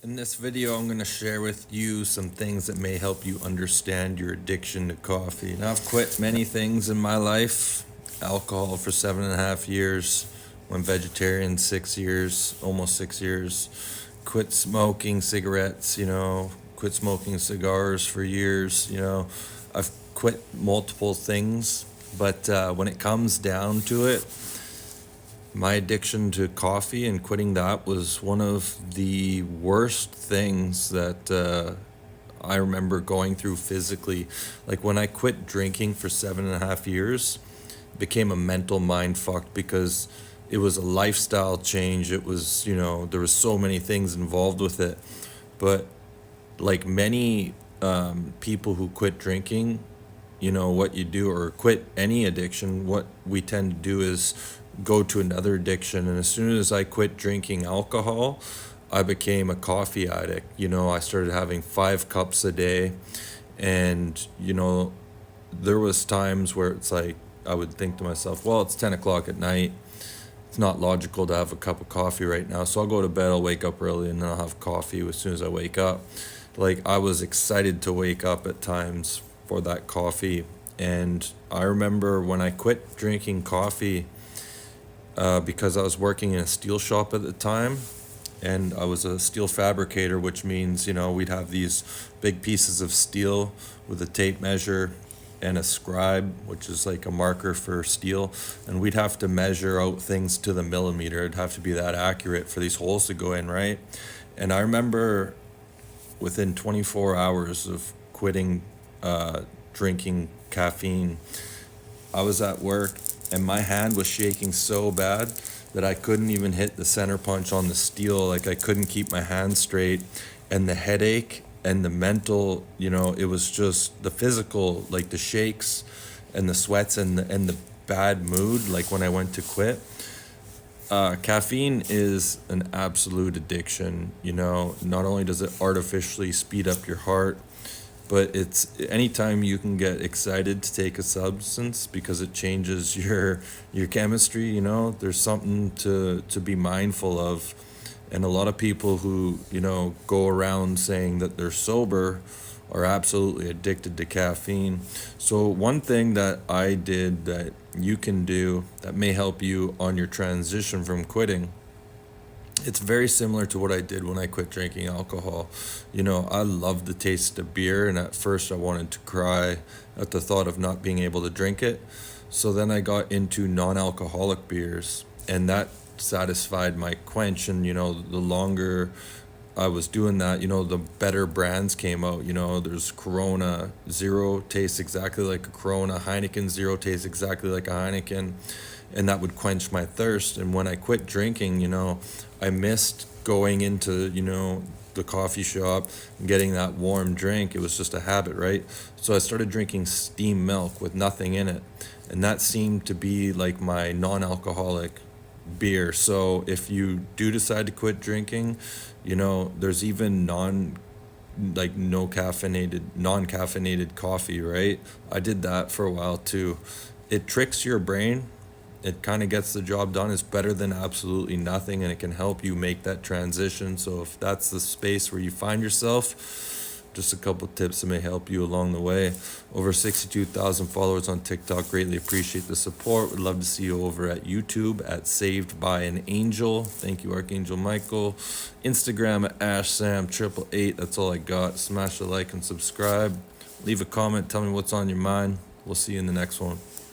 In this video, I'm going to share with you some things that may help you understand your addiction to coffee. Now, I've quit many things in my life. Alcohol for 7.5 years, went vegetarian 6 years, almost 6 years. Quit smoking cigarettes, quit smoking cigars for years, I've quit multiple things, but when it comes down to it, my addiction to coffee and quitting that was one of the worst things that I remember going through physically. Like when I quit drinking for 7.5 years, it became a mental mind fuck because it was a lifestyle change. It was, there was so many things involved with it. But like many people who quit drinking, what you do, or quit any addiction, what we tend to do is go to another addiction. And as soon as I quit drinking alcohol, I became a coffee addict. I started having 5 cups a day. And, there was times where it's like, I would think to myself, well, it's 10 o'clock at night. It's not logical to have a cup of coffee right now. So I'll go to bed, I'll wake up early, and then I'll have coffee as soon as I wake up. Like, I was excited to wake up at times for that coffee. And I remember when I quit drinking coffee, because I was working in a steel shop at the time, and I was a steel fabricator, which means, we'd have these big pieces of steel with a tape measure and a scribe, which is like a marker for steel, and we'd have to measure out things to the millimeter. It'd have to be that accurate for these holes to go in, right? And I remember within 24 hours of quitting drinking caffeine, I was at work and my hand was shaking so bad that I couldn't even hit the center punch on the steel. Like, I couldn't keep my hand straight, and the headache and the mental, it was just the physical, like the shakes and the sweats and the bad mood. Like when I went to quit, caffeine is an absolute addiction. Not only does it artificially speed up your heart, but it's anytime you can get excited to take a substance because it changes your chemistry. There's something to be mindful of. And a lot of people who go around saying that they're sober are absolutely addicted to caffeine. So one thing that I did that you can do that may help you on your transition from quitting, it's very similar to what I did when I quit drinking alcohol. I loved the taste of beer, and at first I wanted to cry at the thought of not being able to drink it. So then I got into non-alcoholic beers, and that satisfied my quench. And, the longer I was doing that, the better brands came out. There's Corona Zero, tastes exactly like a Corona. Heineken Zero tastes exactly like a Heineken. And that would quench my thirst. And when I quit drinking, I missed going into, the coffee shop and getting that warm drink. It was just a habit, right? So I started drinking steamed milk with nothing in it. And that seemed to be like my non-alcoholic beer. So if you do decide to quit drinking, there's even non-caffeinated coffee, right? I did that for a while too. It tricks your brain. It kind of gets the job done. It's better than absolutely nothing, and it can help you make that transition. So if that's the space where you find yourself, just a couple tips that may help you along the way. Over 62,000 followers on TikTok. Greatly appreciate the support. Would love to see you over at YouTube at Saved by an Angel. Thank you, Archangel Michael. Instagram at AshSam888. That's all I got. Smash the like and subscribe. Leave a comment. Tell me what's on your mind. We'll see you in the next one.